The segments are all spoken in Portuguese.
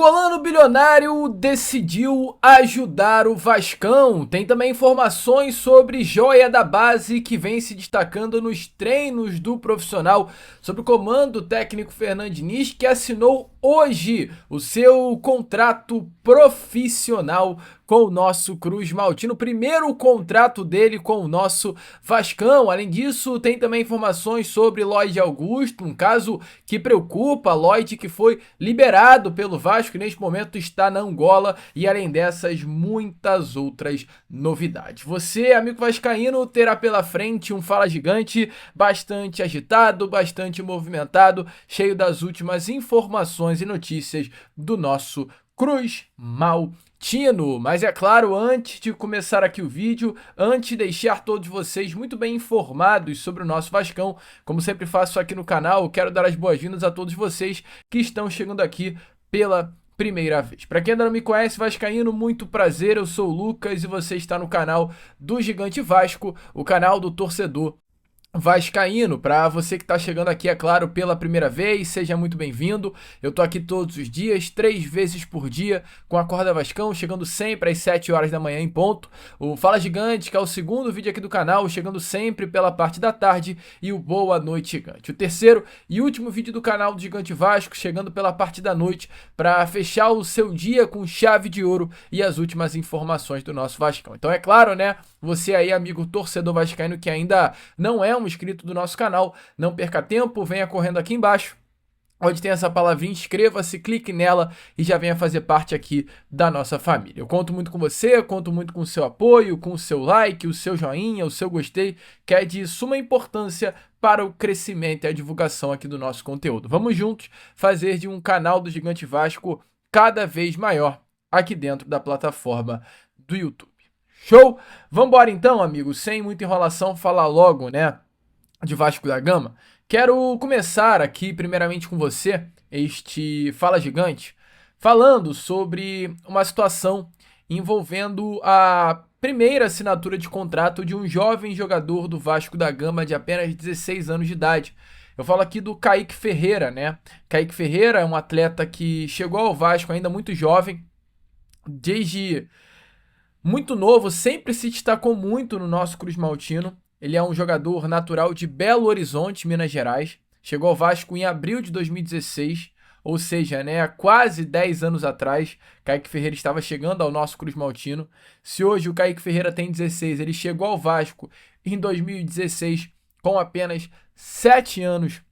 Angolano bilionário decidiu ajudar o Vascão. Tem também informações sobre joia da base que vem se destacando nos treinos do profissional, sobre o comando técnico Fernando Diniz, que assinou hoje o seu contrato profissional com o nosso Cruz Maltino, o primeiro contrato dele com o nosso Vascão. Além disso, tem também informações sobre Lloyd Augusto, um caso que preocupa. Lloyd, que foi liberado pelo Vasco e neste momento está na Angola, e além dessas, muitas outras novidades. Você, amigo vascaíno, terá pela frente um Fala Gigante bastante agitado, bastante movimentado, cheio das últimas informações e notícias do nosso Cruz Maltino. Mas é claro, antes de começar aqui o vídeo, antes de deixar todos vocês muito bem informados sobre o nosso Vascão, como sempre faço aqui no canal, eu quero dar as boas-vindas a todos vocês que estão chegando aqui pela primeira vez. Para quem ainda não me conhece, vascaíno, muito prazer, eu sou o Lucas e você está no canal do Gigante Vasco, o canal do torcedor vascaíno. Para você que está chegando aqui, é claro, pela primeira vez, seja muito bem-vindo. Eu tô aqui todos os dias, 3 vezes por dia, com a Corda Vascão, chegando sempre às 7 horas da manhã em ponto. O Fala Gigante, que é o segundo vídeo aqui do canal, chegando sempre pela parte da tarde, e o Boa Noite Gigante, o terceiro e último vídeo do canal do Gigante Vasco, chegando pela parte da noite, para fechar o seu dia com chave de ouro e as últimas informações do nosso Vascão. Então é claro, né, você aí, amigo torcedor vascaíno, que ainda não é um inscrito do nosso canal, não perca tempo, venha correndo aqui embaixo, onde tem essa palavrinha, inscreva-se, clique nela e já venha fazer parte aqui da nossa família. Eu conto muito com você, eu conto muito com o seu apoio, com o seu like, o seu joinha, o seu gostei, que é de suma importância para o crescimento e a divulgação aqui do nosso conteúdo. Vamos juntos fazer de um canal do Gigante Vasco cada vez maior aqui dentro da plataforma do YouTube. Show? Vambora então, amigos, sem muita enrolação, falar logo, né, de Vasco da Gama. Quero começar aqui primeiramente com você, este Fala Gigante, falando sobre uma situação envolvendo a primeira assinatura de contrato de um jovem jogador do Vasco da Gama de apenas 16 anos de idade. Eu falo aqui do Kaique Ferreira, né? Kaique Ferreira é um atleta que chegou ao Vasco ainda muito jovem, desde muito novo, sempre se destacou muito no nosso Cruz Maltino. Ele é um jogador natural de Belo Horizonte, Minas Gerais. Chegou ao Vasco em abril de 2016, ou seja, né, há quase 10 anos atrás, Kaique Ferreira estava chegando ao nosso Cruz Maltino. Se hoje o Kaique Ferreira tem 16, ele chegou ao Vasco em 2016 com apenas 7 anos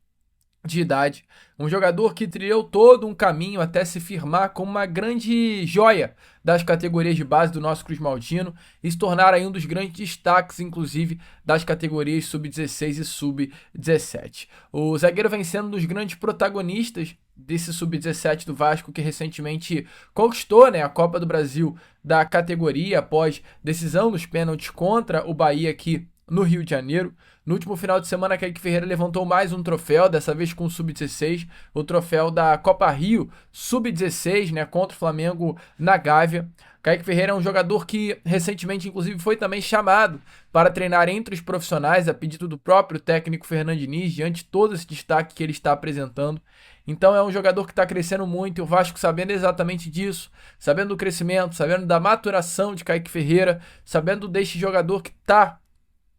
de idade. Um jogador que trilhou todo um caminho até se firmar como uma grande joia das categorias de base do nosso Cruz Maltino e se tornar aí um dos grandes destaques, inclusive, das categorias sub-16 e sub-17. O zagueiro vem sendo um dos grandes protagonistas desse sub-17 do Vasco, que recentemente conquistou, né, a Copa do Brasil da categoria após decisão nos pênaltis contra o Bahia aqui no Rio de Janeiro. No último final de semana, Kaique Ferreira levantou mais um troféu, dessa vez com o Sub-16, o troféu da Copa Rio Sub-16, né, contra o Flamengo na Gávea. Kaique Ferreira é um jogador que recentemente, inclusive, foi também chamado para treinar entre os profissionais, a pedido do próprio técnico Fernando Diniz, diante de todo esse destaque que ele está apresentando. Então é um jogador que está crescendo muito, e o Vasco, sabendo exatamente disso, sabendo do crescimento, sabendo da maturação de Kaique Ferreira, sabendo deste jogador que está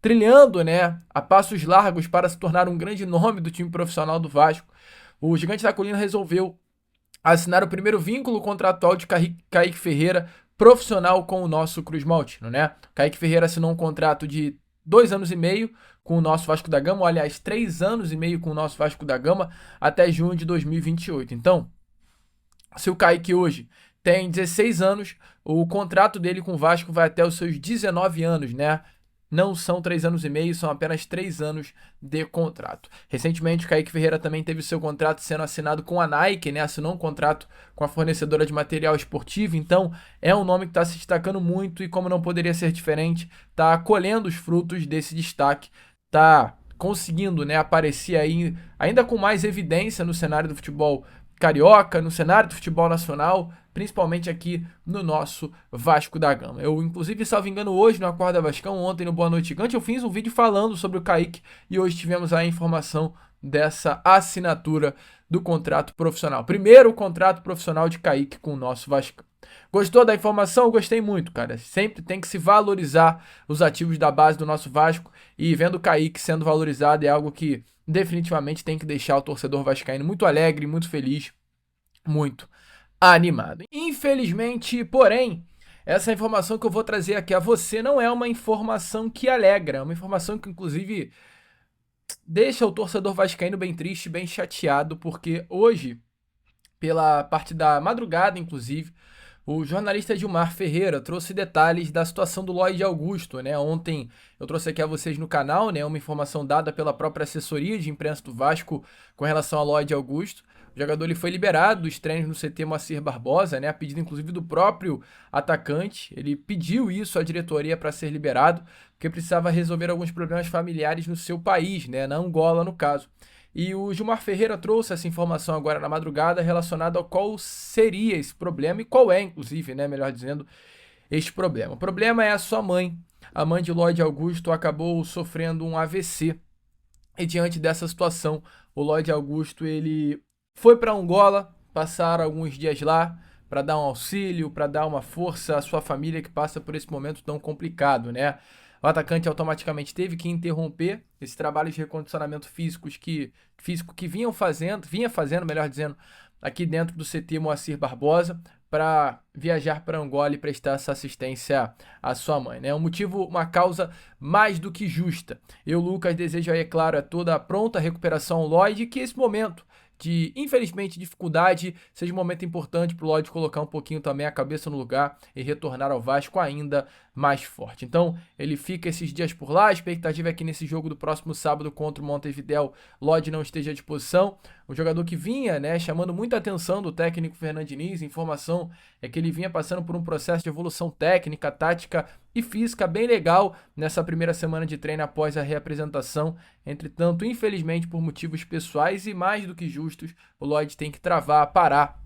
trilhando, né, a passos largos para se tornar um grande nome do time profissional do Vasco, o Gigante da Colina resolveu assinar o primeiro vínculo contratual de Kaique Ferreira profissional com o nosso Cruz Maltino, né? Kaique Ferreira assinou um contrato de 2 anos e meio com o nosso Vasco da Gama, ou, aliás, 3 anos e meio com o nosso Vasco da Gama até junho de 2028. Então, se o Kaique hoje tem 16 anos, o contrato dele com o Vasco vai até os seus 19 anos, né? Não são 3 anos e meio, são apenas 3 anos de contrato. Recentemente, o Kaique Ferreira também teve seu contrato sendo assinado com a Nike, né? Assinou um contrato com a fornecedora de material esportivo, então é um nome que está se destacando muito e, como não poderia ser diferente, está colhendo os frutos desse destaque, está conseguindo, né, aparecer aí ainda com mais evidência no cenário do futebol carioca, no cenário do futebol nacional, principalmente aqui no nosso Vasco da Gama. Eu, inclusive, salvo engano, hoje no Acorda Vascão, ontem no Boa Noite Gigante, eu fiz um vídeo falando sobre o Kaique e hoje tivemos a informação dessa assinatura do contrato profissional. Primeiro contrato profissional de Kaique com o nosso Vasco. Gostou da informação? Eu gostei muito, cara. Sempre tem que se valorizar os ativos da base do nosso Vasco, e vendo o Kaique sendo valorizado é algo que definitivamente tem que deixar o torcedor vascaíno muito alegre, muito feliz, muito animado. Infelizmente, porém, essa informação que eu vou trazer aqui a você não é uma informação que alegra, é uma informação que inclusive deixa o torcedor vascaíno bem triste, bem chateado, porque hoje, pela parte da madrugada, inclusive, o jornalista Gilmar Ferreira trouxe detalhes da situação do Lloyd Augusto, né? Ontem eu trouxe aqui a vocês no canal, né, uma informação dada pela própria assessoria de imprensa do Vasco com relação ao Lloyd Augusto. O jogador ele foi liberado dos treinos no CT Moacir Barbosa, né, a pedido inclusive do próprio atacante. Ele pediu isso à diretoria para ser liberado, porque precisava resolver alguns problemas familiares no seu país, né, na Angola no caso. E o Gilmar Ferreira trouxe essa informação agora na madrugada relacionada ao qual seria esse problema e qual é, inclusive, né, melhor dizendo, este problema. O problema é a sua mãe. A mãe de Lloyd Augusto acabou sofrendo um AVC. E diante dessa situação, o Lloyd Augusto ele foi para Angola, passar alguns dias lá para dar um auxílio, para dar uma força à sua família que passa por esse momento tão complicado, né? O atacante automaticamente teve que interromper esse trabalho de recondicionamento físico que vinha fazendo, melhor dizendo, aqui dentro do CT Moacir Barbosa, para viajar para Angola e prestar essa assistência à sua mãe, né? Um motivo, uma causa mais do que justa. Eu, Lucas, desejo aí, é claro, toda a pronta recuperação ao Lloyd, e que esse momento de, infelizmente, dificuldade seja um momento importante para o Lloyd colocar um pouquinho também a cabeça no lugar e retornar ao Vasco ainda mais forte. Então, ele fica esses dias por lá. A expectativa é que nesse jogo do próximo sábado contra o Montevidéu, Lloyd não esteja à disposição. O jogador que vinha, né, chamando muita atenção do técnico Fernando Diniz, informação é que ele vinha passando por um processo de evolução técnica, tática e física bem legal nessa primeira semana de treino após a reapresentação. Entretanto, infelizmente, por motivos pessoais e mais do que justos, o Lloyd tem que parar,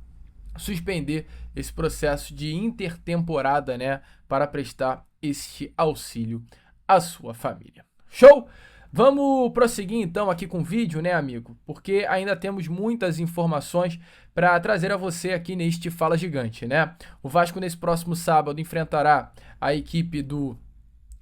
suspender esse processo de intertemporada, né, para prestar este auxílio à sua família. Show? Vamos prosseguir então aqui com o vídeo, né, amigo? Porque ainda temos muitas informações para trazer a você aqui neste Fala Gigante, né? O Vasco nesse próximo sábado enfrentará a equipe do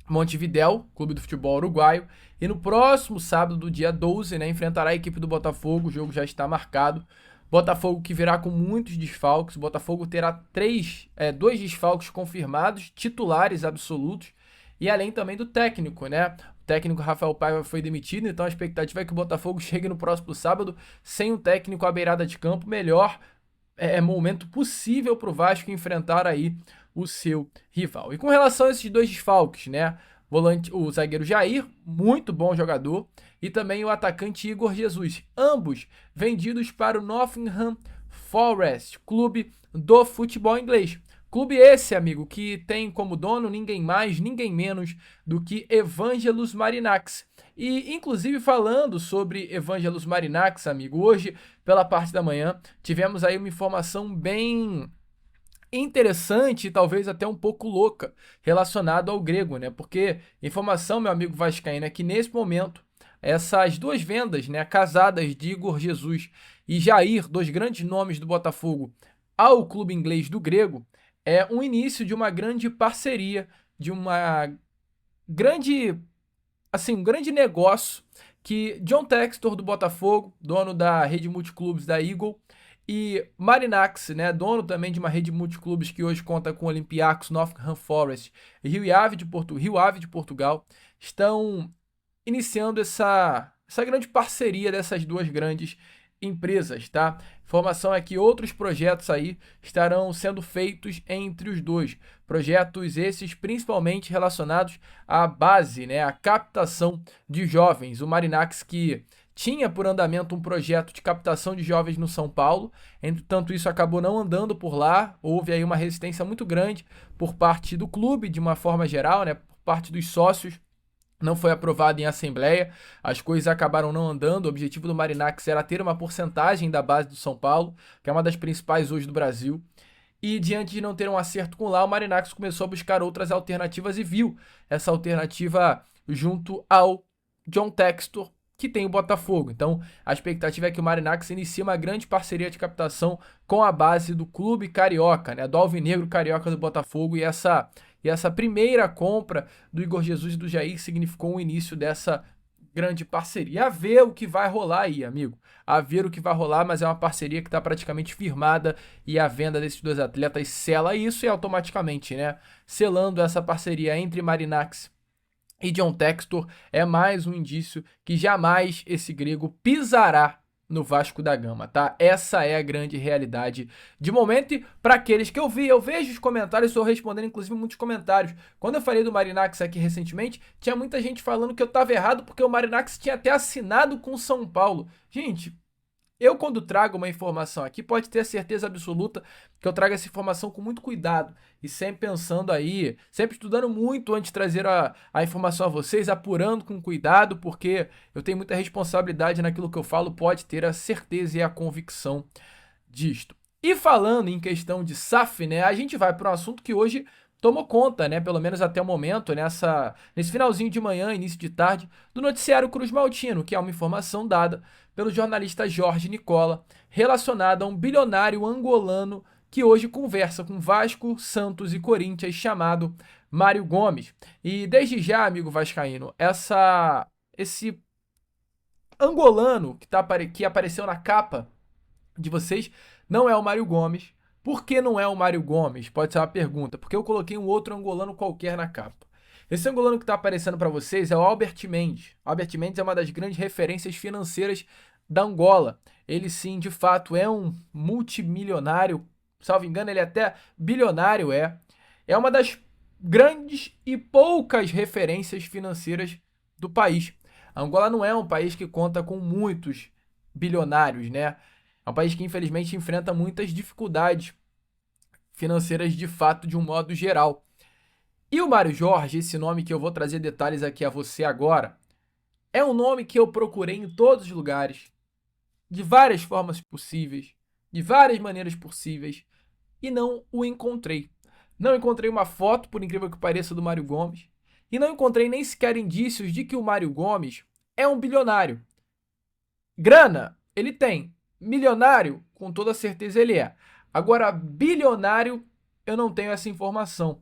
Montevidéu, clube do futebol uruguaio, e no próximo sábado, do dia 12, né, enfrentará a equipe do Botafogo. O jogo já está marcado. Botafogo que virá com muitos desfalques. O Botafogo terá dois desfalques confirmados, titulares absolutos, e além também do técnico, né? O técnico Rafael Paiva foi demitido, então a expectativa é que o Botafogo chegue no próximo sábado sem um técnico à beirada de campo. Melhor momento possível para o Vasco enfrentar aí o seu rival. E com relação a esses dois desfalques, né? O zagueiro Jair, muito bom jogador, e também o atacante Igor Jesus, ambos vendidos para o Nottingham Forest, clube do futebol inglês. Clube esse, amigo, que tem como dono ninguém mais, ninguém menos do que Evangelos Marinax. E, inclusive, falando sobre Evangelos Marinax, amigo, hoje, pela parte da manhã, tivemos aí uma informação bem interessante e talvez até um pouco louca relacionado ao grego, né? Porque informação, meu amigo vascaíno, é que nesse momento essas duas vendas, né, casadas de Igor Jesus e Jair, dois grandes nomes do Botafogo, ao clube inglês do grego, é um início de uma grande parceria, de uma grande, assim, um grande negócio que John Textor do Botafogo, dono da rede multiclubes da Eagle, e Marinax, né, dono também de uma rede multiclubes que hoje conta com Olympiacos, Nottingham Forest e Rio Ave de Portugal, estão iniciando essa grande parceria dessas duas grandes empresas, tá? Informação é que outros projetos aí estarão sendo feitos entre os dois. Projetos esses principalmente relacionados à base, né, à captação de jovens. O Marinax que tinha por andamento um projeto de captação de jovens no São Paulo, entretanto isso acabou não andando por lá, houve aí uma resistência muito grande por parte do clube de uma forma geral, né, por parte dos sócios. Não foi aprovado em assembleia, as coisas acabaram não andando. O objetivo do Marinax era ter uma porcentagem da base do São Paulo, que é uma das principais hoje do Brasil. E diante de não ter um acerto com lá, o Marinax começou a buscar outras alternativas e viu essa alternativa junto ao John Textor, que tem o Botafogo. Então, a expectativa é que o Marinacks inicie uma grande parceria de captação com a base do clube carioca, né, do Alvinegro Carioca do Botafogo, e essa primeira compra do Igor Jesus e do Jair significou o início dessa grande parceria. A ver o que vai rolar aí, amigo. A ver o que vai rolar, mas é uma parceria que está praticamente firmada, e a venda desses dois atletas sela isso, e automaticamente, né, selando essa parceria entre Marinacks e John Textor, é mais um indício que jamais esse grego pisará no Vasco da Gama, tá? Essa é a grande realidade de momento. E para aqueles que eu vejo os comentários, estou respondendo inclusive muitos comentários. Quando eu falei do Marinacks aqui recentemente, tinha muita gente falando que eu estava errado porque o Marinacks tinha até assinado com o São Paulo. Gente, eu, quando trago uma informação aqui, pode ter a certeza absoluta que eu trago essa informação com muito cuidado e sempre pensando aí, sempre estudando muito antes de trazer a informação a vocês, apurando com cuidado, porque eu tenho muita responsabilidade naquilo que eu falo, pode ter a certeza e a convicção disto. E falando em questão de SAF, né, a gente vai para um assunto que hoje tomou conta, né, pelo menos até o momento, nesse finalzinho de manhã, início de tarde, do noticiário Cruz Maltino, que é uma informação dada pelo jornalista Jorge Nicola, relacionada a um bilionário angolano que hoje conversa com Vasco, Santos e Corinthians, chamado Mário Gomes. E desde já, amigo vascaíno, esse angolano que apareceu na capa de vocês não é o Mário Gomes. Por que não é o Mário Gomes? Pode ser uma pergunta. Porque eu coloquei um outro angolano qualquer na capa. Esse angolano que está aparecendo para vocês é o Albert Mendes. Albert Mendes é uma das grandes referências financeiras da Angola. Ele sim, de fato, é um multimilionário. Salvo engano, ele é até bilionário. É uma das grandes e poucas referências financeiras do país. A Angola não é um país que conta com muitos bilionários, né? É um país que, infelizmente, enfrenta muitas dificuldades financeiras de fato, de um modo geral. E o Mário Jorge, esse nome que eu vou trazer detalhes aqui a você agora, é um nome que eu procurei em todos os lugares, de várias formas possíveis, de várias maneiras possíveis, e não o encontrei. Não encontrei uma foto, por incrível que pareça, do Mário Gomes, e não encontrei nem sequer indícios de que o Mário Gomes é um bilionário. Grana, ele tem. Milionário, com toda certeza ele é. Agora, bilionário, eu não tenho essa informação.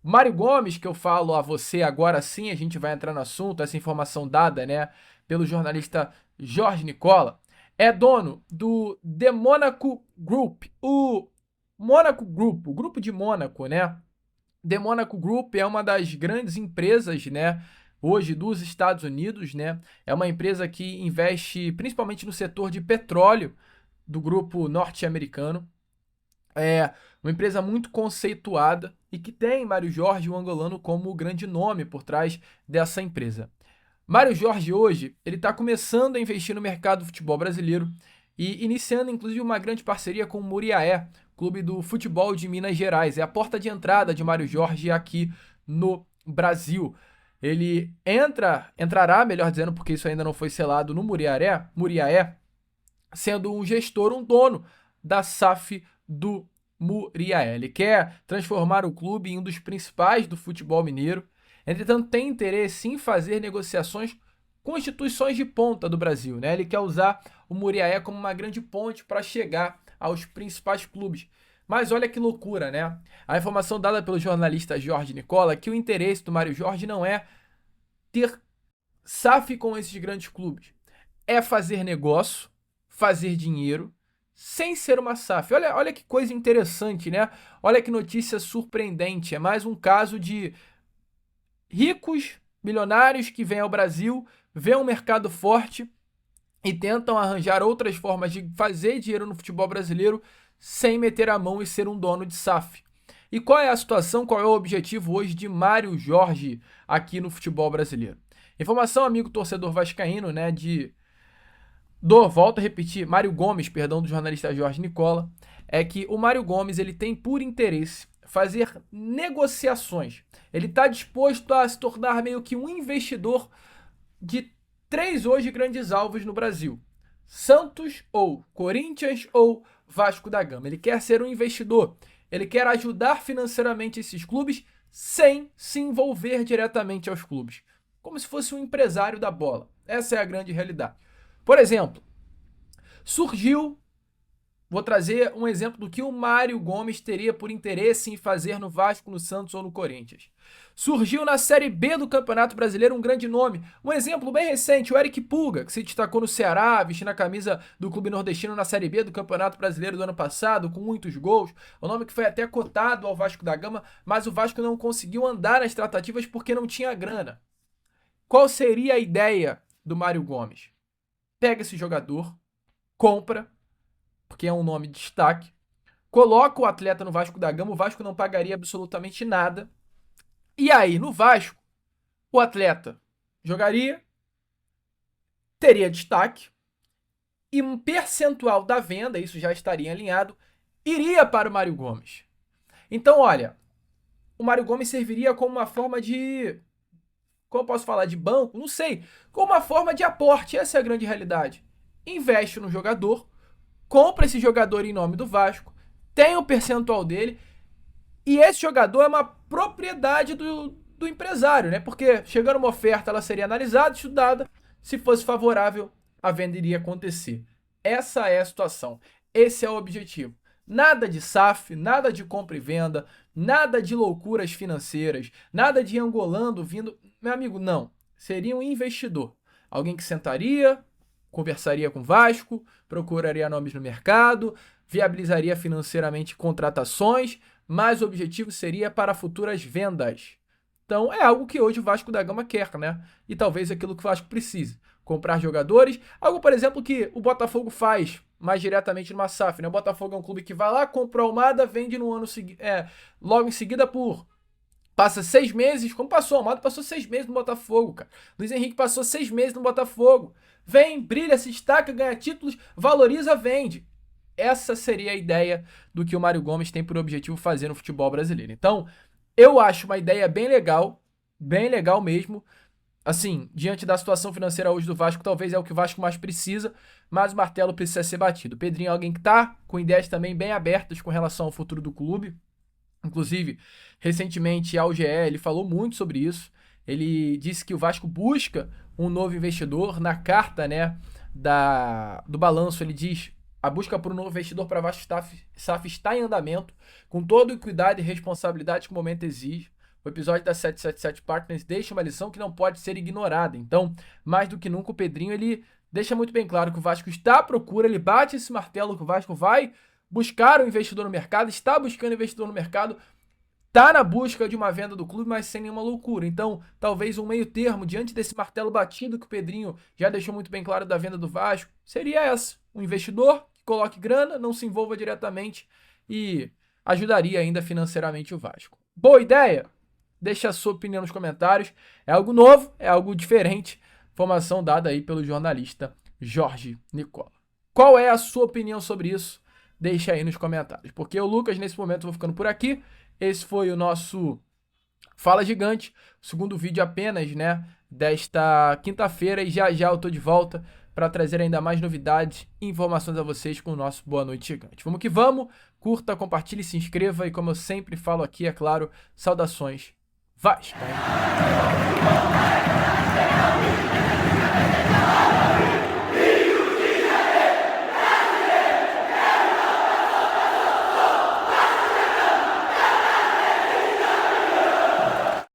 Mário Gomes, que eu falo a você agora sim, a gente vai entrar no assunto, essa informação dada, né, pelo jornalista Jorge Nicola, é dono do The Monaco Group, o Monaco Group, o grupo de Mônaco, né? The Monaco Group é uma das grandes empresas, né, hoje dos Estados Unidos, né? É uma empresa que investe principalmente no setor de petróleo do grupo norte-americano. É uma empresa muito conceituada e que tem Mário Jorge, o angolano, como o grande nome por trás dessa empresa. Mário Jorge hoje, ele está começando a investir no mercado do futebol brasileiro e iniciando inclusive uma grande parceria com o Muriaé, clube do futebol de Minas Gerais. É a porta de entrada de Mário Jorge aqui no Brasil. Ele entrará, melhor dizendo, porque isso ainda não foi selado no Muriaé, sendo um gestor, um dono da SAF do Muriaé. Ele quer transformar o clube em um dos principais do futebol mineiro. Entretanto, tem interesse em fazer negociações com instituições de ponta do Brasil, né? Ele quer usar o Muriaé como uma grande ponte para chegar aos principais clubes. Mas olha que loucura, né? A informação dada pelo jornalista Jorge Nicola é que o interesse do Mário Jorge não é ter SAF com esses grandes clubes. É fazer negócio, fazer dinheiro, sem ser uma SAF. Olha que coisa interessante, né? Olha que notícia surpreendente. É mais um caso de ricos, milionários que vêm ao Brasil, vêem um mercado forte e tentam arranjar outras formas de fazer dinheiro no futebol brasileiro sem meter a mão e ser um dono de SAF. E qual é a situação, qual é o objetivo hoje de Mário Jorge aqui no futebol brasileiro? Informação, amigo torcedor vascaíno, né, volto a repetir, Mário Gomes, perdão, do jornalista Jorge Nicola, é que o Mário Gomes, ele tem por interesse fazer negociações. Ele está disposto a se tornar meio que um investidor de 3 hoje grandes alvos no Brasil: Santos ou Corinthians ou Vasco da Gama. Ele quer ser um investidor, ele quer ajudar financeiramente esses clubes sem se envolver diretamente aos clubes, como se fosse um empresário da bola. Essa é a grande realidade. Por exemplo, surgiu, vou trazer um exemplo do que o Mário Gomes teria por interesse em fazer no Vasco, no Santos ou no Corinthians. Surgiu na Série B do Campeonato Brasileiro um grande nome. Um exemplo bem recente, o Eric Pulga, que se destacou no Ceará, vestindo a camisa do Clube Nordestino na Série B do Campeonato Brasileiro do ano passado, com muitos gols. O nome que foi até cotado ao Vasco da Gama, mas o Vasco não conseguiu andar nas tratativas porque não tinha grana. Qual seria a ideia do Mário Gomes? Pega esse jogador, compra, porque é um nome de destaque, coloca o atleta no Vasco da Gama, o Vasco não pagaria absolutamente nada. E aí, no Vasco, o atleta jogaria, teria destaque, e um percentual da venda, isso já estaria alinhado, iria para o Mário Gomes. Então, olha, o Mário Gomes serviria como uma forma de... Como eu posso falar? De banco? Não sei. Como uma forma de aporte, essa é a grande realidade. Investe no jogador, compra esse jogador em nome do Vasco, tem o percentual dele, e esse jogador é uma propriedade do empresário, né? Porque chegando uma oferta, ela seria analisada, estudada, se fosse favorável, a venda iria acontecer. Essa é a situação, esse é o objetivo. Nada de SAF, nada de compra e venda, nada de loucuras financeiras, nada de angolando vindo. Meu amigo, não. Seria um investidor. Alguém que sentaria, conversaria com o Vasco, procuraria nomes no mercado, viabilizaria financeiramente contratações, mas o objetivo seria para futuras vendas. Então é algo que hoje o Vasco da Gama quer, né? E talvez aquilo que o Vasco precise. Comprar jogadores, algo, por exemplo, que o Botafogo faz mais diretamente numa SAF, né? O Botafogo é um clube que vai lá, compra o Almada, vende no ano logo em seguida por... Passa 6 meses, como passou? O Almada passou 6 meses no Botafogo, cara. Luiz Henrique passou 6 meses no Botafogo. Vem, brilha, se destaca, ganha títulos, valoriza, vende. Essa seria a ideia do que o Mário Gomes tem por objetivo fazer no futebol brasileiro. Então, eu acho uma ideia bem legal mesmo. Assim, diante da situação financeira hoje do Vasco, talvez é o que o Vasco mais precisa, mas o martelo precisa ser batido. O Pedrinho é alguém que tá com ideias também bem abertas com relação ao futuro do clube. Inclusive, recentemente, ao GE, ele falou muito sobre isso. Ele disse que o Vasco busca um novo investidor. Na carta, né, do balanço, ele diz: a busca por um novo investidor para Vasco SAF está em andamento, com todo o cuidado e responsabilidade que o momento exige. O episódio da 777 Partners deixa uma lição que não pode ser ignorada. Então, mais do que nunca, o Pedrinho, ele deixa muito bem claro que o Vasco está à procura, ele bate esse martelo que o Vasco vai buscar um investidor no mercado, está buscando investidor no mercado, está na busca de uma venda do clube, mas sem nenhuma loucura. Então, talvez um meio termo, diante desse martelo batido que o Pedrinho já deixou muito bem claro da venda do Vasco, seria essa: um investidor que coloque grana, não se envolva diretamente e ajudaria ainda financeiramente o Vasco. Boa ideia? Deixa a sua opinião nos comentários. É algo novo, é algo diferente. Informação dada aí pelo jornalista Jorge Nicola. Qual é a sua opinião sobre isso? Deixa aí nos comentários. Porque eu, Lucas, nesse momento vou ficando por aqui. Esse foi o nosso Fala Gigante, segundo vídeo apenas, né, desta quinta-feira, e já já eu tô de volta para trazer ainda mais novidades e informações a vocês com o nosso Boa Noite Gigante. Vamos que vamos, curta, compartilhe, se inscreva e, como eu sempre falo aqui, é claro, saudações Vasco.